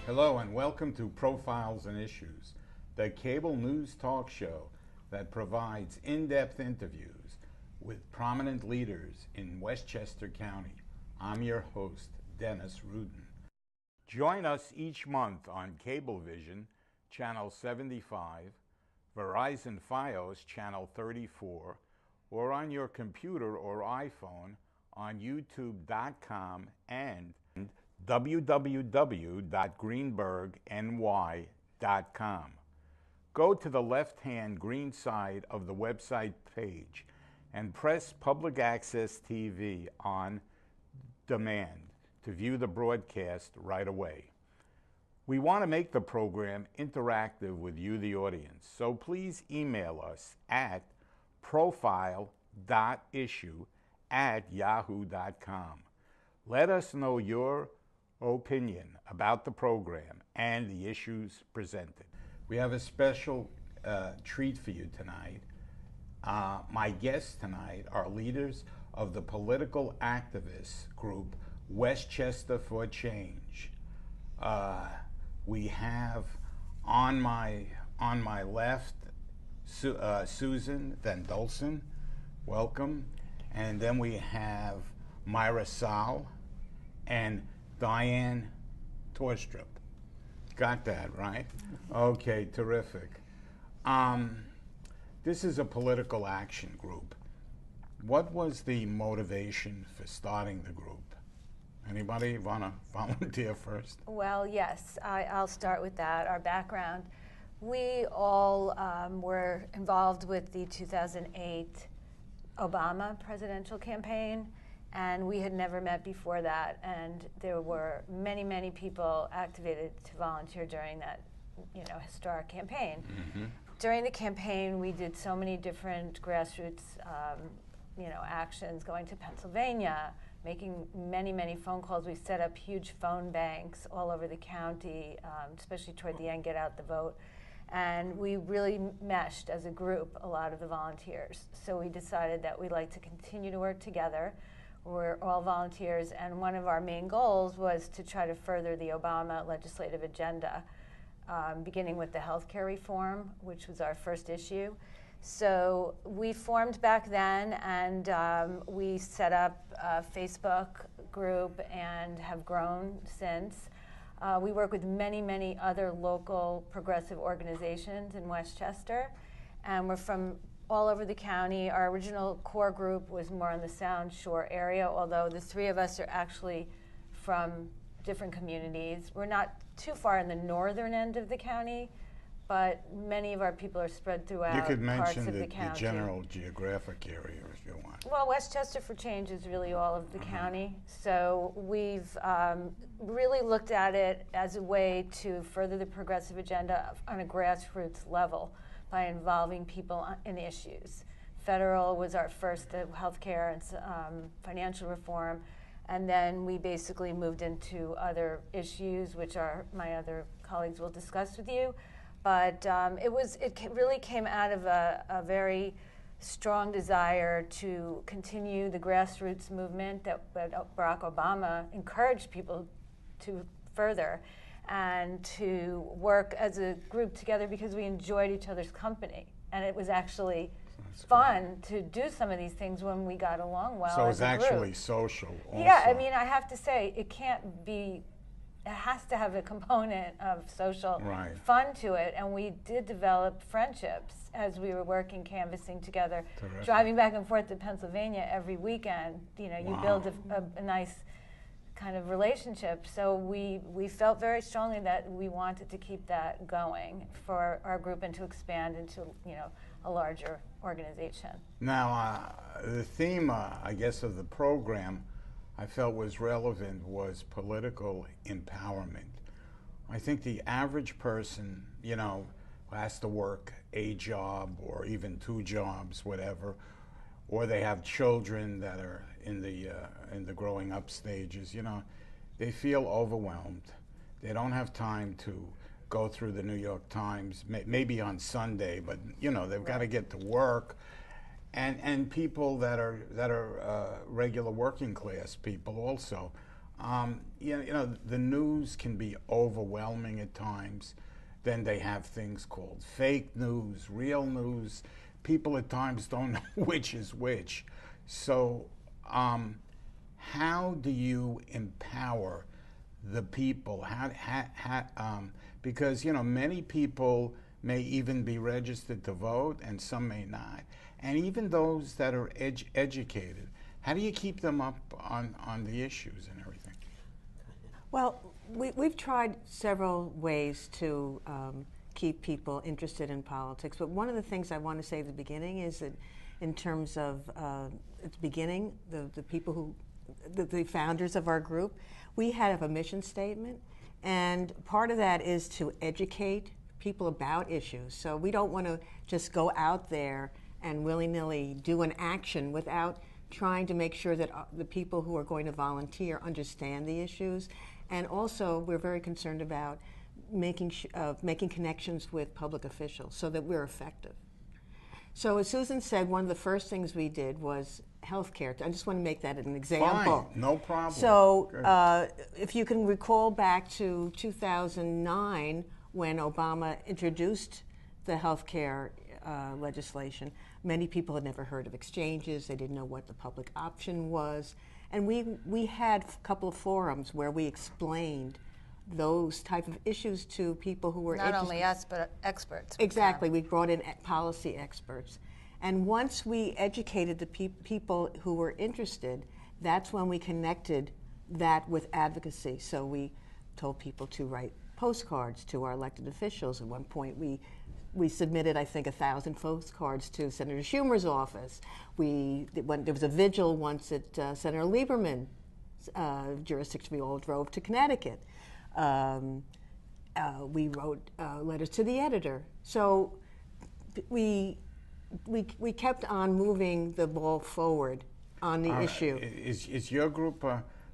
Hello and welcome to Profiles and Issues, the cable news talk show that provides in-depth interviews with prominent leaders in Westchester County. I'm your host, Dennis Rudin. Join us each month on Cablevision, Channel 75, Verizon Fios, Channel 34, or on your computer or iPhone on YouTube.com and www.greenbergny.com. Go to the left-hand green side of the website page and press Public Access TV on demand to view the broadcast right away. We want to make the program interactive with you, the audience, so please email us at profile.issue@yahoo.com. Let us know your opinion about the program and the issues presented. We have a special treat for you tonight. My guests tonight are leaders of the political activist group Westchester for Change. We have on my left Susan Van Dolson, welcome, and then we have Myra Sal and Diane Torstrup. Got that, right? Okay, terrific. This is a political action group. What was the motivation for starting the group? Anybody want to volunteer first? Well, yes, I'll start with that. Our background. We all were involved with the 2008 Obama presidential campaign, and we had never met before that, and there were many, many people activated to volunteer during that, historic campaign. Mm-hmm. During the campaign, we did so many different grassroots, actions, going to Pennsylvania, making many, many phone calls. We set up huge phone banks all over the county, especially toward the end, get out the vote. And we really meshed as a group, a lot of the volunteers. So we decided that we'd like to continue to work together. We're all volunteers, and one of our main goals was to try to further the Obama legislative agenda, beginning with the healthcare reform, which was our first issue. So we formed back then, and we set up a Facebook group and have grown since. We work with many, many other local progressive organizations in Westchester, and we're from all over the county. Our original core group was more on the Sound Shore area, although the three of us are actually from different communities. We're not too far in the northern end of the county, but many of our people are spread throughout parts of the county. You could mention the general geographic area if you want. Well, Westchester for Change is really all of the county. So we've really looked at it as a way to further the progressive agenda on a grassroots level by involving people in issues. Federal was our first, healthcare and financial reform, and then we basically moved into other issues, which my other colleagues will discuss with you. But it really came out of a very strong desire to continue the grassroots movement that Barack Obama encouraged people to further, and to work as a group together because we enjoyed each other's company. And it was actually fun to do some of these things when we got along well. So it's actually social also. Yeah, I mean, I have to say, it has to have a component of social fun to it. And we did develop friendships as we were working, canvassing together, driving back and forth to Pennsylvania every weekend. You build a nice kind of relationship. So we felt very strongly that we wanted to keep that going for our group and to expand into a larger organization. Now, the theme, I guess, of the program I felt was relevant was political empowerment. I think the average person, who has to work a job or even two jobs, whatever, or they have children that are in the growing up stages, they feel overwhelmed. They don't have time to go through the New York Times, maybe on Sunday, but they've got to get to work. And people that are regular working class people also. You know, the news can be overwhelming at times. Then they have things called fake news, real news. People at times don't know which is which. So, how do you empower the people? Because, you know, many people may even be registered to vote and some may not. And even those that are educated, how do you keep them up on the issues and everything? Well, we've tried several ways to keep people interested in politics, but one of the things I want to say at the beginning is that in terms of at the beginning, the people who, the founders of our group, we have a mission statement, and part of that is to educate people about issues. So we don't want to just go out there and willy-nilly do an action without trying to make sure that the people who are going to volunteer understand the issues. And also, we're very concerned about making connections with public officials so that we're effective. So as Susan said, one of the first things we did was healthcare. I just want to make that an example. Fine, no problem. So if you can recall back to 2009 when Obama introduced the healthcare legislation, many people had never heard of exchanges. They didn't know what the public option was. And we had a couple of forums where we explained those type of issues to people who were Not only us, but experts. Exactly. We brought in policy experts. And once we educated the people who were interested, that's when we connected that with advocacy. So we told people to write postcards to our elected officials. At one point, we submitted, I think, 1,000 postcards to Senator Schumer's office. There was a vigil once at Senator Lieberman's jurisdiction. We all drove to Connecticut. We wrote letters to the editor. So we kept on moving the ball forward on the issue. Is your group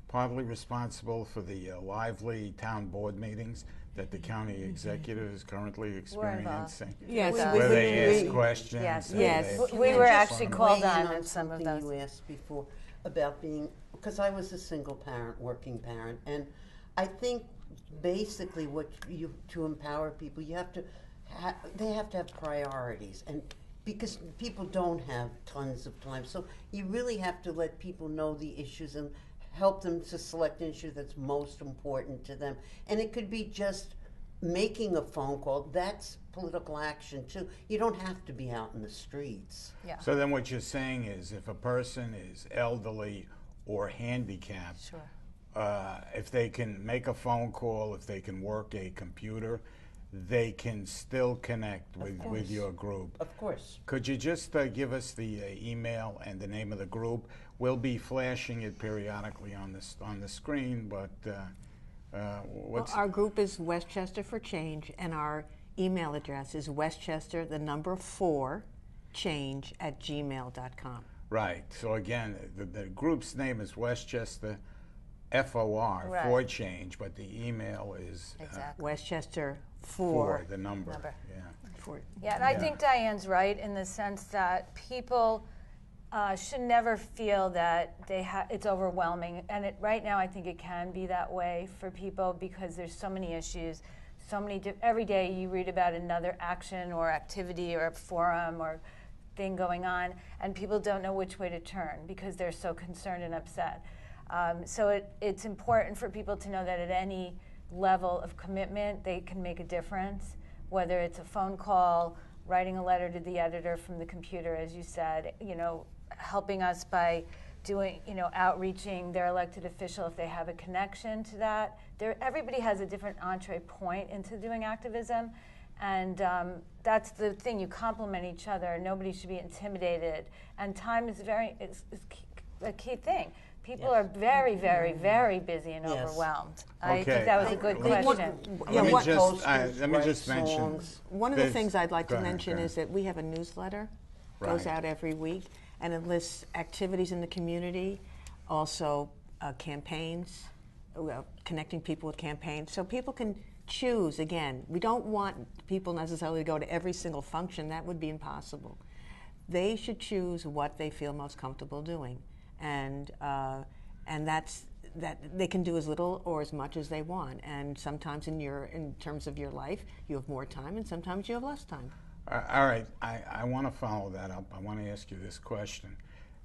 partly responsible for the lively town board meetings that the county executive is currently experiencing? Yes, where they ask questions. Yes. We were actually called on at some of those. You asked before about being, because I was a single parent, working parent, and I think basically to empower people, they have to have priorities, and because people don't have tons of time, so you really have to let people know the issues and help them to select an issue that's most important to them. And it could be just making a phone call. That's political action too. You don't have to be out in the streets. Yeah. So then what you're saying is if a person is elderly or handicapped, Sure. If they can make a phone call, if they can work a computer, they can still connect with your group. Of course. Could you just give us the email and the name of the group? We'll be flashing it periodically on the screen, but what's... Well, our group is Westchester for Change, and our email address is westchester4change@gmail.com. Right. So again, the group's name is Westchester FOR, Right. for change, but the email is Exactly. Westchester for for the number. Yeah, for and I think Diane's right in the sense that people should never feel that it's overwhelming. And right now, I think it can be that way for people because there's so many issues, every day you read about another action or activity or a forum or thing going on, and people don't know which way to turn because they're so concerned and upset. So it's important for people to know that at any level of commitment, they can make a difference, whether it's a phone call, writing a letter to the editor from the computer, as you said, helping us by doing, outreaching their elected official if they have a connection to that. Everybody has a different entree point into doing activism, and that's the thing. You complement each other. Nobody should be intimidated, and time is a key thing. People are very, very, very busy and overwhelmed. I think that was a good question. Let me just mention. One of the things I'd like to mention is that we have a newsletter, goes out every week, and it lists activities in the community, also campaigns, connecting people with campaigns, so people can choose. Again, we don't want people necessarily to go to every single function. That would be impossible. They should choose what they feel most comfortable doing. And that's that they can do as little or as much as they want. And sometimes in terms of your life, you have more time, and sometimes you have less time. All right, I want to follow that up. I want to ask you this question,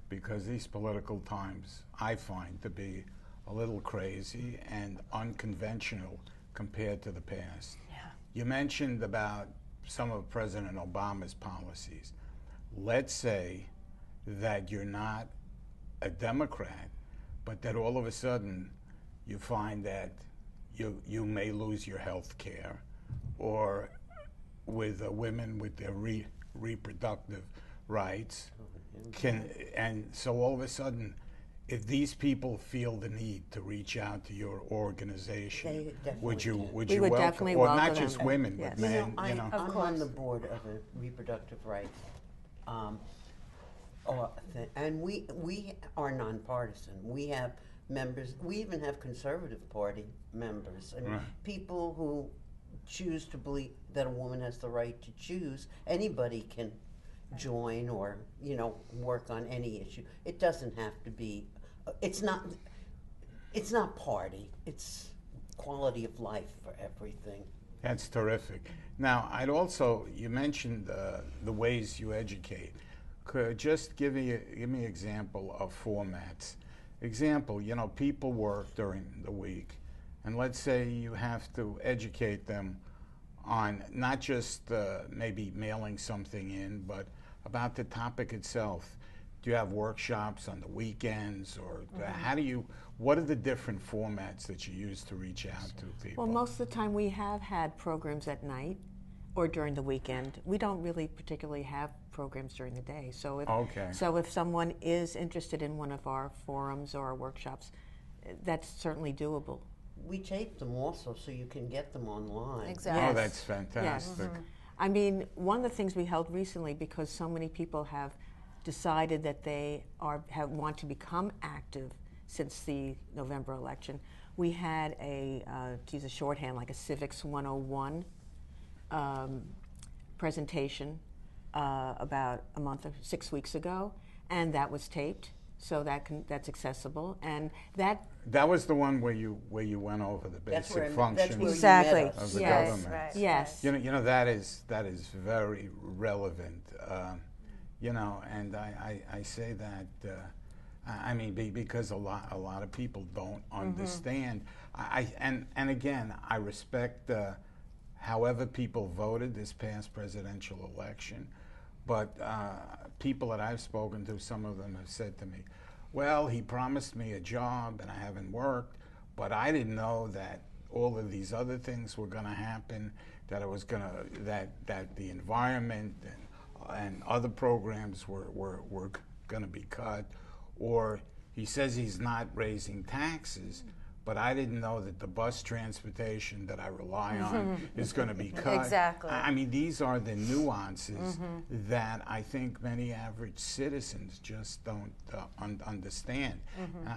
because these political times I find to be a little crazy and unconventional compared to the past. Yeah. You mentioned about some of President Obama's policies. Let's say that you're not a Democrat, but that all of a sudden you find that you may lose your health care, or with women with their reproductive rights. And so all of a sudden, if these people feel the need to reach out to your organization, would you We welcome, would definitely or welcome not just them. women, Yes. but men? I'm Of on the course. board of a reproductive rights, and we are nonpartisan. We have members. We even have Conservative Party members, and Right. people who choose to believe that a woman has the right to choose. Anybody can join or work on any issue. It doesn't have to be. It's not party. It's quality of life for everything. That's terrific. Now, you mentioned the ways you educate. Could just give me an example of formats. Example, people work during the week, and let's say you have to educate them on not just maybe mailing something in, but about the topic itself. Do you have workshops on the weekends, or what are the different formats that you use to reach out to people? Well, most of the time we have had programs at night or during the weekend. We don't really particularly have programs during the day. So if someone is interested in one of our forums or our workshops, that's certainly doable. We tape them also, so you can get them online. Exactly. Oh, Yes. that's fantastic. Yes. I mean, one of the things we held recently, because so many people have decided that they want to become active since the November election, we had to use a shorthand, like a Civics 101 presentation about 6 weeks ago, and that was taped, so that's accessible, and That was the one where you went over the That's where- basic that's functions where you Exactly. met us. of the Yes. government. Right. Yes. That is very relevant. And I say that because a lot of people don't understand. And again, I respect however people voted this past presidential election, but people that I've spoken to, some of them have said to me, well, he promised me a job and I haven't worked, but I didn't know that all of these other things were going to happen, that it was going to, that the environment and other programs were going to be cut. Or he says he's not raising taxes, but I didn't know that the bus transportation that I rely on is going to be cut. Exactly. I mean, these are the nuances that I think many average citizens just don't understand.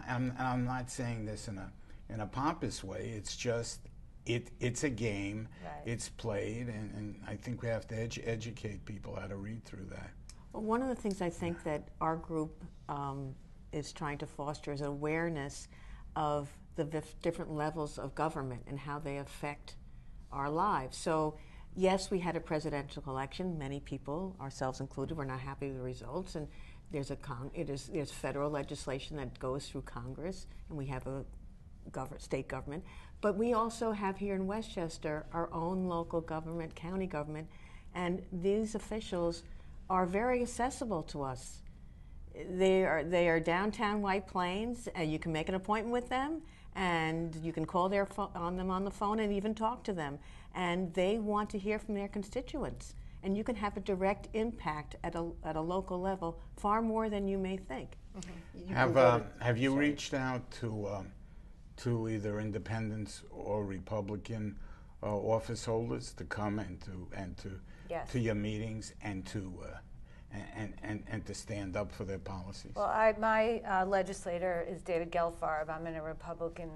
And I'm not saying this in a pompous way. It's just it's a game. Right. It's played, and I think we have to educate people how to read through that. Well, one of the things I think that our group is trying to foster is awareness of the different levels of government and how they affect our lives. So, yes, we had a presidential election. Many people, ourselves included, were not happy with the results. And there's there's federal legislation that goes through Congress, and we have a state government. But we also have here in Westchester our own local government, county government, and these officials are very accessible to us. They are downtown White Plains, and you can make an appointment with them, and you can call on them on the phone and even talk to them. And they want to hear from their constituents, and you can have a direct impact at a local level far more than you may think. Have you reached out to either independents or Republican office holders to come and Yes. to your meetings and to stand up for their policies? Well, my legislator is David Gelfarb. I'm in a Republican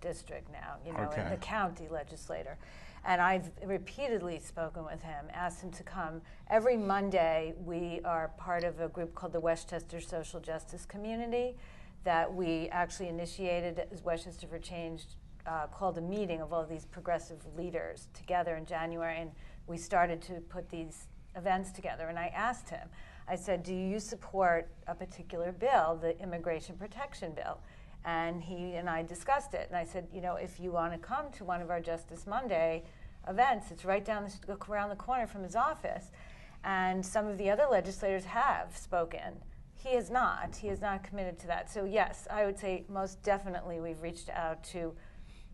district now, Okay. in the county legislator. And I've repeatedly spoken with him, asked him to come. Every Monday, we are part of a group called the Westchester Social Justice Community that we actually initiated, as Westchester for Change called a meeting of all these progressive leaders together in January, and we started to put these events together. And I asked him, I said, do you support a particular bill, the immigration protection bill? And he and I discussed it. And I said, you know, if you want to come to one of our Justice Monday events, it's right around the corner from his office. And some of the other legislators have spoken. He has not. He has not committed to that. So yes, I would say most definitely we've reached out to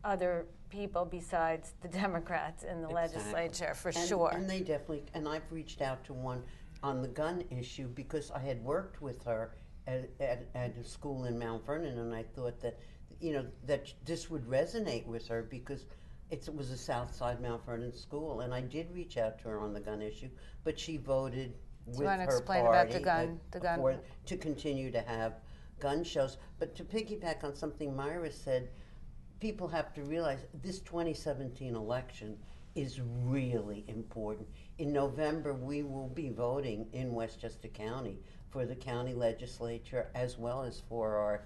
other people besides the Democrats in the legislature, for sure. And they definitely, and I've reached out to one on the gun issue because I had worked with her at a school in Mount Vernon, and I thought that, you know, that this would resonate with her because it was a South Side Mount Vernon school, and I did reach out to her on the gun issue, but she voted with her party. Do you want to explain about the gun? To continue to have gun shows. But to piggyback on something Myra said, people have to realize this 2017 election is really important. In November, we will be voting in Westchester County for the county legislature as well as for our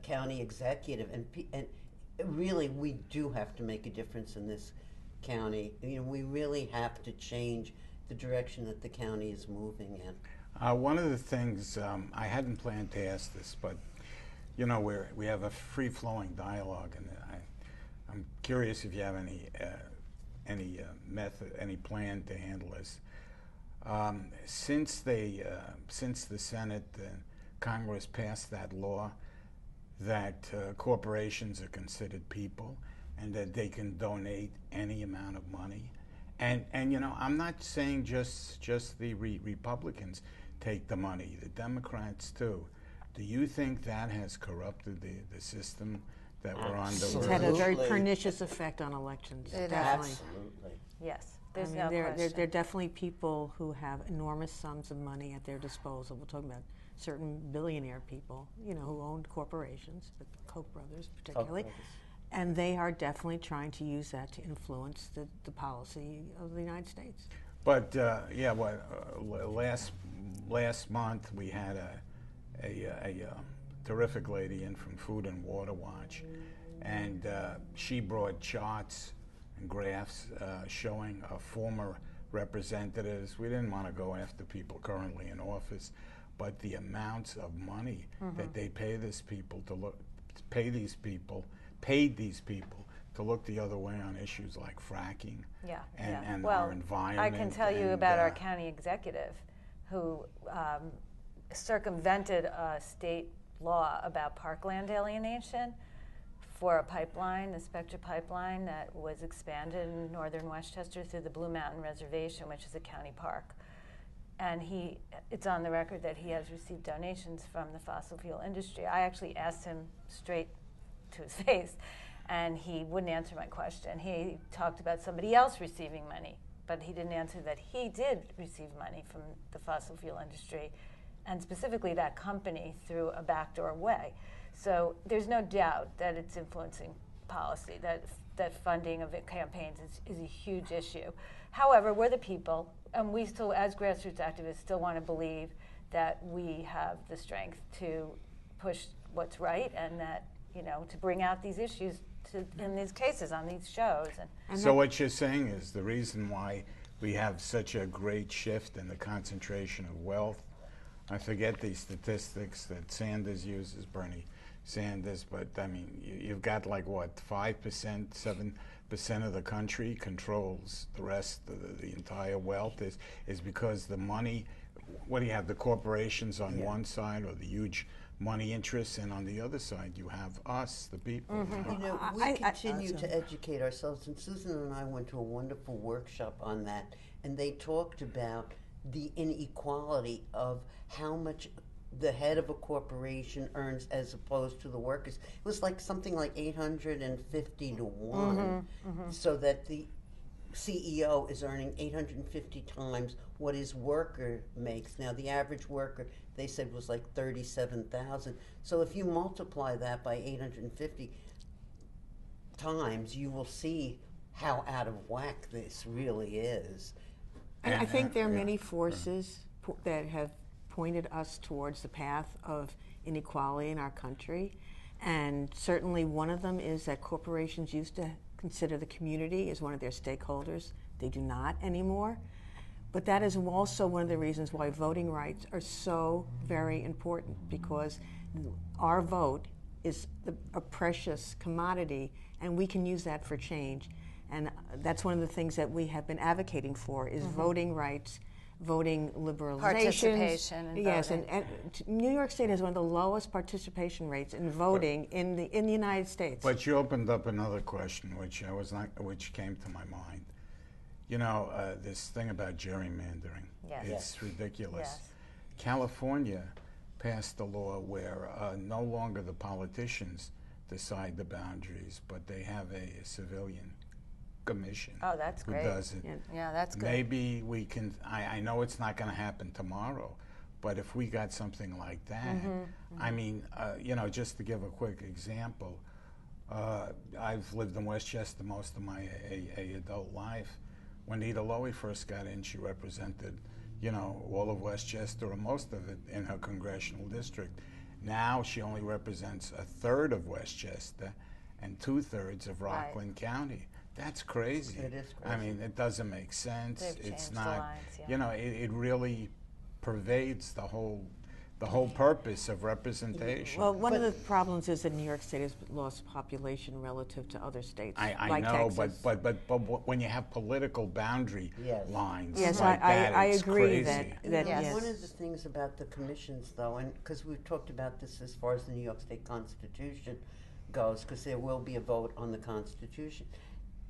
county executive. And really, we do have to make a difference in this county. You know, we really have to change the direction that the county is moving in. One of the things, I hadn't planned to ask this, but you know, we have a free-flowing dialogue, and I'm curious if you have any method, any plan to handle this. Since the Senate and Congress passed that law that corporations are considered people and that they can donate any amount of money, and you know, I'm not saying just the Republicans take the money, the Democrats too. Do you think that has corrupted the system that we're under? It's had a very pernicious effect on elections. Definitely. Absolutely. Yes, there's I mean, no question. there are definitely people who have enormous sums of money at their disposal. We're talking about certain billionaire people, you know, who owned corporations, the Koch brothers particularly, and they are definitely trying to use that to influence the policy of the United States. But yeah, last month we had a terrific lady in from Food and Water Watch, and she brought charts and graphs showing former representatives. We didn't want to go after people currently in office, but the amounts of money that they paid these people to look the other way on issues like fracking and well, our environment. I can tell you about our county executive who circumvented a state law about parkland alienation for a pipeline, the Spectra pipeline that was expanded in northern Westchester through the Blue Mountain Reservation, which is a county park. And it's on the record that he has received donations from the fossil fuel industry. I actually asked him straight to his face, and he wouldn't answer my question. He talked about somebody else receiving money, but he didn't answer that he did receive money from the fossil fuel industry, and specifically that company through a backdoor way. So there's no doubt that it's influencing policy, that funding of campaigns is a huge issue. However, we're the people, and we still, as grassroots activists, still want to believe that we have the strength to push what's right, and that, you know, to bring out these issues in these cases, on these shows. And so what you're saying is the reason why we have such a great shift in the concentration of wealth. I forget the statistics that Sanders uses, Bernie Sanders, but I mean, you've got like what, 5%, 7% of the country controls the rest of the entire wealth is because the money, what do you have, the corporations on one side or the huge money interests, and on the other side you have us, the people. You know, we continue to educate ourselves, and Susan and I went to a wonderful workshop on that, and they talked about the inequality of how much the head of a corporation earns as opposed to the workers. It was like something like 850 to 1, so that the CEO is earning 850 times what his worker makes. Now, the average worker, they said, was like 37,000. So if you multiply that by 850 times, you will see how out of whack this really is. I think there are many forces that have pointed us towards the path of inequality in our country. And certainly one of them is that corporations used to consider the community as one of their stakeholders. They do not anymore. But that is also one of the reasons why voting rights are so very important, because our vote is a precious commodity, and we can use that for change. And that's one of the things that we have been advocating for is voting rights, voting liberalization. Participation in yes, voting. and New York State has one of the lowest participation rates in voting in the United States. But you opened up another question, which came to my mind. You know, this thing about gerrymandering. Yes. It's ridiculous. Yes. California passed a law where no longer the politicians decide the boundaries, but they have a civilian commission. Oh, that's great. Who does it. Yeah, that's good. Maybe we can, I know it's not going to happen tomorrow, but if we got something like that, I mean, you know, just to give a quick example, I've lived in Westchester most of my adult life. When Nita Lowy first got in, she represented, you know, all of Westchester or most of it in her congressional district. Now she only represents a third of Westchester and 2/3 of Rockland County. That's crazy. It is I crazy. mean, it doesn't make sense. They've It's changed the not, lines, yeah. you know, it really pervades the whole purpose of representation. Well, one of the problems is that New York State has lost population relative to other states, I like know, Texas. but when you have political boundary Yes. lines Yes, like that, I it's agree crazy. that Yes. yes. One of the things about the commissions, though, and because we've talked about this as far as the New York State Constitution goes, because there will be a vote on the Constitution,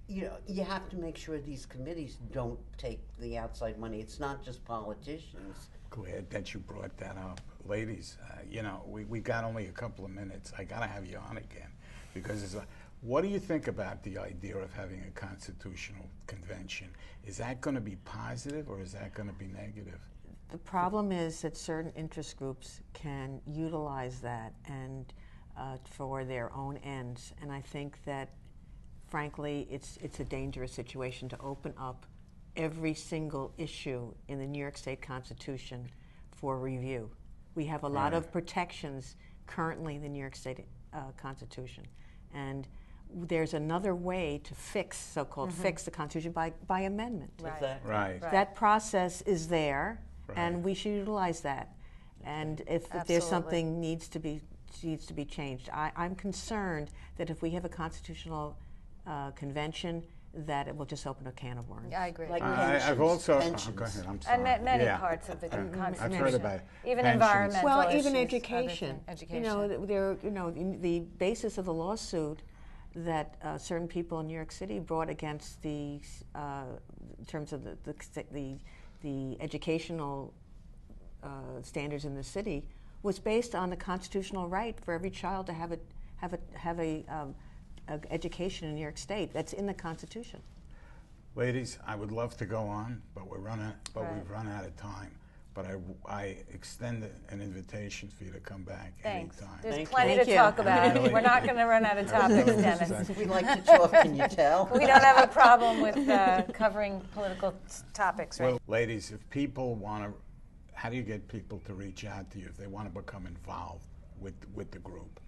you know, you have to make sure these committees don't take the outside money. It's not just politicians. Glad that you brought that up. Ladies, you know, we got only a couple of minutes. I got to have you on again because it's what do you think about the idea of having a constitutional convention? Is that going to be positive or is that going to be negative? The problem is that certain interest groups can utilize that and for their own ends, and I think that, frankly, it's a dangerous situation to open up every single issue in the New York State Constitution for review. We have a lot of protections currently in the New York State Constitution, and there's another way to fix, so-called fix the Constitution by amendment. Right. Exactly. Right. That process is there, Right. and we should utilize that. And if there's Absolutely. something needs to be changed, I'm concerned that if we have a constitutional convention, that it will just open a can of worms. Yeah, I agree. Like I've also pensions. go ahead. I'm sorry. And many Yeah. parts of the Constitution. I've heard about it. Even Pensions. environmental Well, issues, even other education. education. You know, the basis of the lawsuit that certain people in New York City brought against the, in terms of the educational standards in the city, was based on the constitutional right for every child to have a education in New York State. That's in the Constitution. Ladies, I would love to go on, but we've run out of time. But I extend an invitation for you to come back Thanks. anytime. There's Thank plenty you. to talk about. Really- We're not going to run out of topics, Dennis. We like to talk, can you tell? We don't have a problem with covering political topics, right? Well, ladies, if people want to, how do you get people to reach out to you if they want to become involved with the group?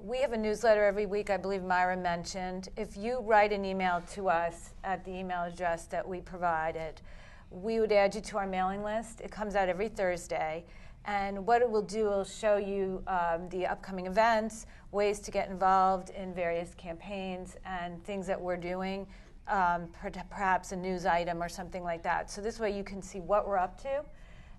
We have a newsletter every week, I believe Myra mentioned. If you write an email to us at the email address that we provided, we would add you to our mailing list. It comes out every Thursday. And what it will do, will show you the upcoming events, ways to get involved in various campaigns, and things that we're doing, perhaps a news item or something like that. So this way you can see what we're up to.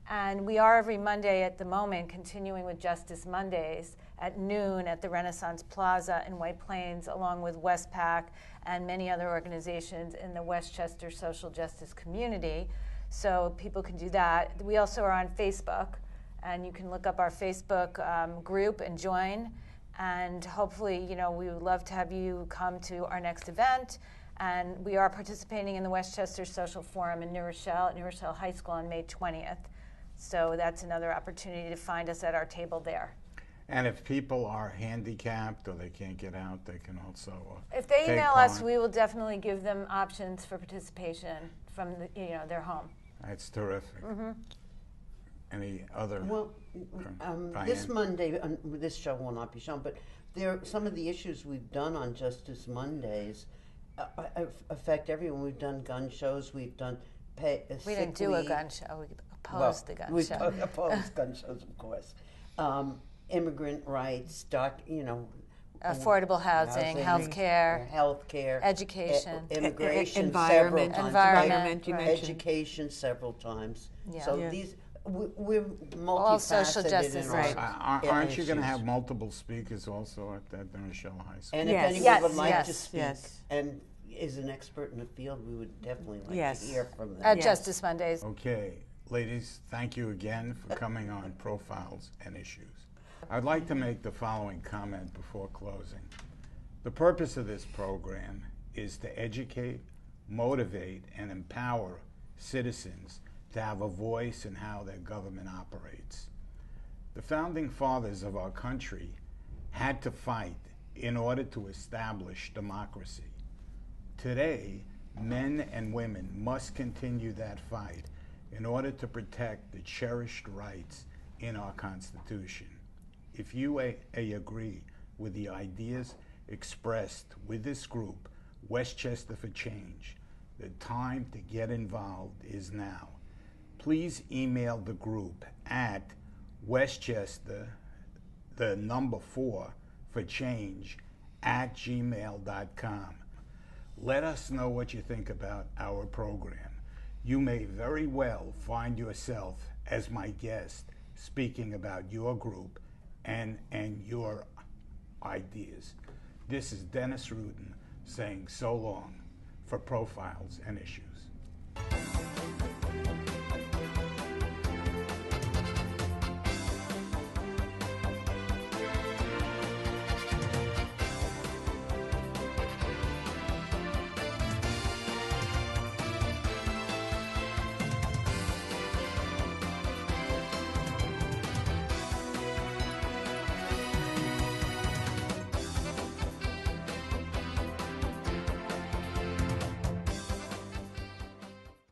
And we are every Monday at the moment continuing with Justice Mondays at noon at the Renaissance Plaza in White Plains, along with Westpac and many other organizations in the Westchester social justice community. So people can do that. We also are on Facebook, and you can look up our Facebook group and join. And hopefully, you know, we would love to have you come to our next event. And we are participating in the Westchester Social Forum in New Rochelle at New Rochelle High School on May 20th. So that's another opportunity to find us at our table there. And if people are handicapped or they can't get out, they can also If they take email us, part. we will definitely give them options for participation from their home. That's terrific. Any other? Well, This Diane? Monday, this show will not be shown, but some of the issues we've done on Justice Mondays affect everyone. We've done gun shows. We've done We didn't do a gun show. We opposed the gun we show. opposed gun shows, of course. Immigrant rights, Affordable housing, healthcare, education, immigration, environment, several times. environment, you right. mentioned. Education several times. Yeah. So Yeah. these we're multifaceted All social justice in Right. our Aren't you going to issues. have multiple speakers also at that Michelle High School? And Yes. if anyone Yes, would like to yes, speak yes. and is an expert in the field, we would definitely like Yes. to hear from them. At Yes. Justice Mondays. Okay, ladies, thank you again for coming on Profiles and Issues. I'd like to make the following comment before closing. The purpose of this program is to educate, motivate, and empower citizens to have a voice in how their government operates. The founding fathers of our country had to fight in order to establish democracy. Today, men and women must continue that fight in order to protect the cherished rights in our Constitution. If you agree with the ideas expressed with this group, Westchester for Change, the time to get involved is now. Please email the group at Westchester, the number 4 for change, @gmail.com. Let us know what you think about our program. You may very well find yourself as my guest speaking about your group and your ideas. This is Dennis Rudin saying so long for Profiles and Issues.